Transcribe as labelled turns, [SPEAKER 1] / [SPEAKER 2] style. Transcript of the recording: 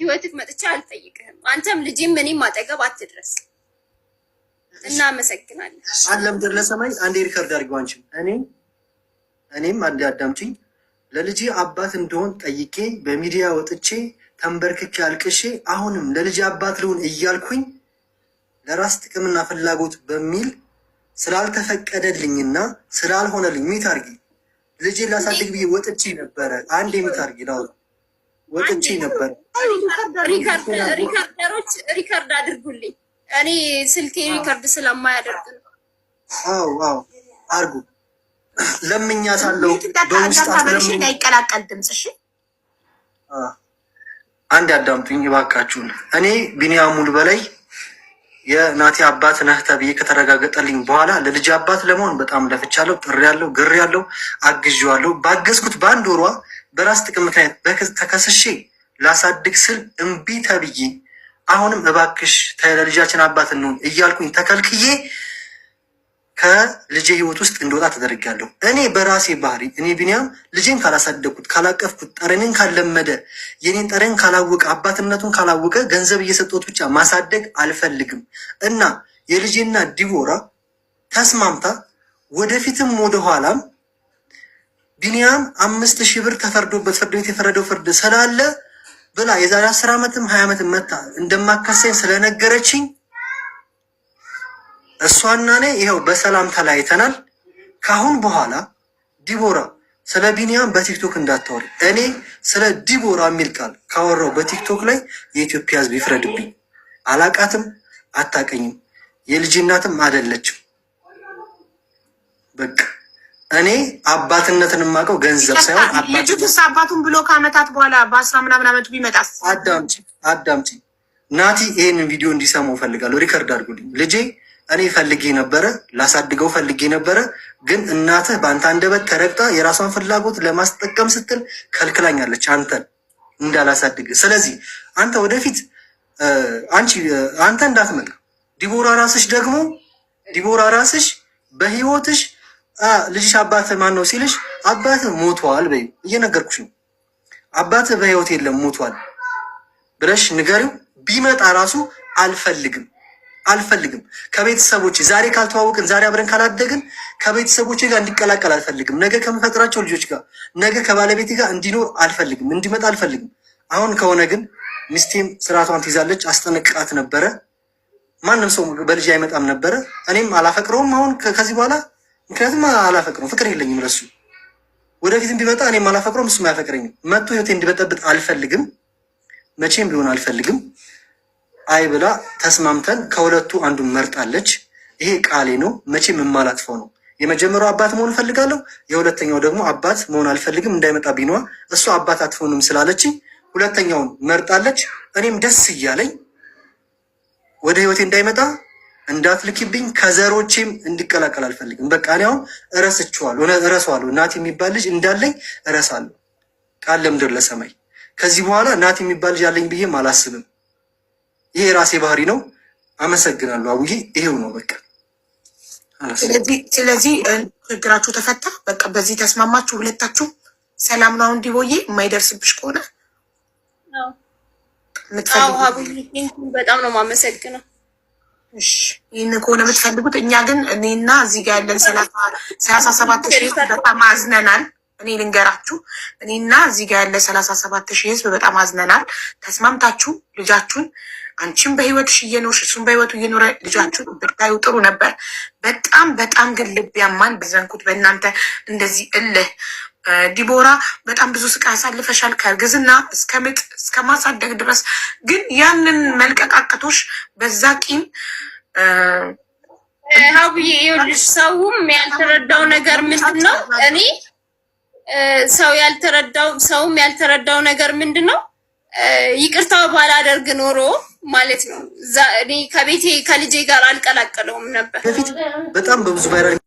[SPEAKER 1] ህይወትክ መጥቻ አልጠይቅህም። አንተም ልጅም እኔም አጠገብ አትድረስ። እናመሰግናለን።
[SPEAKER 2] አለም ድር ለሰማይ አንዴ ሪከርድ አድርገው አንቺም እኔም አንዴ አዳምጪኝ። ለልጄ አባት እንደሆን ጠይቄ በሚዲያ ወጥቼ ተንበርክኬ አልቅሼ አሁንም ለልጄ አባት ልሁን እያልኩኝ ለራስ ጥቅምና ፍላጎት በሚል ስላልተፈቀደልኝና ስላልሆነልኝ ሚት አድርጊ ልጄ ላሳድግ ብዬ ወጥቼ ነበረ። አንዴ ሚት አድርጊ ነው ወጥቼ ነበረ።
[SPEAKER 1] ሪከርደሮች ሪከርድ አድርጉልኝ። እኔ ስልኬ ሪከርድ ስለማያደርግ ነው።
[SPEAKER 2] አዎ አርጉ። ለምኛታለሁ በውስጥ አስለምኝ
[SPEAKER 3] እንዳይቀላቀል ድምጽሽ።
[SPEAKER 2] አንድ አዳምጡኝ እባካችሁን። እኔ ቢኒያም ሙሉ በላይ የናቲ አባት ነህ ተብዬ ከተረጋገጠልኝ በኋላ ለልጅ አባት ለመሆን በጣም ለፍቻለሁ፣ ጥሬያለሁ፣ ግሬያለሁ፣ አግዤዋለሁ። ባገዝኩት በአንድ ወሯ በራስ ጥቅም ምክንያት ተከስሼ ላሳድግ ስል እምቢ ተብዬ አሁንም እባክሽ ለልጃችን አባት እንሁን እያልኩኝ ተከልክዬ ከልጄ ህይወት ውስጥ እንደወጣ ተደርጊያለሁ። እኔ በራሴ ባህሪ እኔ ቢኒያም ልጄን ካላሳደግኩት፣ ካላቀፍኩት፣ ጠረንን ካለመደ፣ የኔን ጠረን ካላወቀ፣ አባትነቱን ካላወቀ ገንዘብ እየሰጠሁት ብቻ ማሳደግ አልፈልግም እና የልጄና ዲቦራ ተስማምታ ወደፊትም ወደኋላም ቢኒያም 5,000 ብር ተፈርዶበት ፍርድ ቤት የፈረደው ፍርድ ስላለ ብላ የዛሬ 10 ዓመትም 20 ዓመትም መታ እንደማከሰኝ ስለነገረችኝ እሷና እኔ ይኸው በሰላም ተለያይተናል። ካሁን በኋላ ዲቦራ ስለ ቢኒያም በቲክቶክ እንዳታወሪ። እኔ ስለ ዲቦራ የሚል ቃል ካወራው በቲክቶክ ላይ የኢትዮጵያ ሕዝብ ይፍረድብኝ። አላቃትም፣ አታቀኝም፣ የልጅ እናትም አይደለችም። በቃ እኔ አባትነትን የማውቀው ገንዘብ ሳይሆን
[SPEAKER 3] አባቱን ብሎ ከአመታት በኋላ በ10 ምናምን አመቱ ቢመጣስ?
[SPEAKER 2] አዳምጪ ናቲ፣ ይሄንን ቪዲዮ እንዲሰማው ፈልጋለሁ። ሪከርድ አድርጉልኝ። ልጄ እኔ ፈልጌ ነበረ፣ ላሳድገው ፈልጌ ነበረ። ግን እናትህ በአንተ አንደበት ተረግጣ የራሷን ፍላጎት ለማስጠቀም ስትል ከልክላኛለች አንተን እንዳላሳድግ። ስለዚህ አንተ ወደፊት አንተ እንዳትመጣ ዲቦራ ራስሽ በህይወትሽ ልጅሽ አባትህ ማን ነው ሲልሽ አባትህ ሞቷል በይ። እየነገርኩሽ ነው። አባትህ በህይወት የለም ሞቷል ብለሽ ንገሪው። ቢመጣ ራሱ አልፈልግም ከቤተሰቦች ዛሬ ካልተዋወቅን፣ ዛሬ አብረን ካላደግን ከቤተሰቦች ጋር እንዲቀላቀል አልፈልግም። ነገ ከምፈጥራቸው ልጆች ጋር፣ ነገ ከባለቤቴ ጋር እንዲኖር አልፈልግም፣ እንዲመጣ አልፈልግም። አሁን ከሆነ ግን ሚስቴም ስርዓቷን ትይዛለች። አስጠነቅቃት ነበረ። ማንም ሰው በልጅ አይመጣም ነበረ። እኔም አላፈቅረውም አሁን ከዚህ በኋላ ምክንያቱም አላፈቅረውም፣ ፍቅር የለኝም ለሱ። ወደፊትም ቢመጣ እኔም አላፈቅረውም፣ እሱም አያፈቅረኝም። መጥቶ ህይወቴ እንዲበጠብጥ አልፈልግም፣ መቼም ቢሆን አልፈልግም። አይ ብላ ተስማምተን ከሁለቱ አንዱን መርጣለች። ይሄ ቃሌ ነው፣ መቼም የማላጥፈው ነው። የመጀመሪያው አባት መሆን እፈልጋለሁ፣ የሁለተኛው ደግሞ አባት መሆን አልፈልግም። እንዳይመጣ ቢነዋ እሱ አባት አትሆንም ስላለችኝ ሁለተኛውን መርጣለች። እኔም ደስ እያለኝ ወደ ህይወቴ እንዳይመጣ እንዳትልኪብኝ፣ ከዘሮቼም እንዲቀላቀል አልፈልግም። በቃ እኔ አሁን እረሳዋለሁ። ናቲ የሚባል ልጅ እንዳለኝ እረሳለሁ። ቃል ለምድር ለሰማይ። ከዚህ በኋላ ናቲ የሚባል ልጅ አለኝ ብዬም አላስብም። ይሄ የራሴ ባህሪ ነው። አመሰግናለሁ አቡዬ። ይሄው ነው በቃ።
[SPEAKER 3] ስለዚህ ችግራችሁ ተፈታ። በቃ በዚህ ተስማማችሁ ሁለታችሁ። ሰላም ነው እንዲቦዬ የማይደርስብሽ ከሆነ
[SPEAKER 1] በጣም ነው የማመሰግነው።
[SPEAKER 3] ይህን ከሆነ የምትፈልጉት። እኛ ግን እኔና እዚህ ጋር ያለን 37,000 በጣም አዝነናል። እኔ ልንገራችሁ፣ እኔና እዚህ ጋር ያለ 37,000 ህዝብ በጣም አዝነናል። ተስማምታችሁ ልጃችሁን አንቺም በህይወትሽ እየኖርሽ እሱም በህይወቱ እየኖረ ልጃችሁን ብታዩ ጥሩ ነበር። በጣም ግን ልብ ያማን በዘንኩት በእናንተ እንደዚህ እልህ። ዲቦራ በጣም ብዙ ስቃይ አሳልፈሻል፣ ከእርግዝና እስከ ምጥ እስከ ማሳደግ ድረስ። ግን ያንን መልቀቅ አቅቶሽ በዛ ቂም
[SPEAKER 1] ሀብዬ ይኸውልሽ፣ ሰውም ያልተረዳው ነገር ምንድን ነው? እኔ ሰውም ያልተረዳው ነገር ምንድን ነው? ይቅርታ ባላደርግ ኖሮ ማለት ነው እኔ ከልጄ ጋር አልቀላቀለውም ነበር።
[SPEAKER 2] በፊት በጣም በብዙ ቫይራል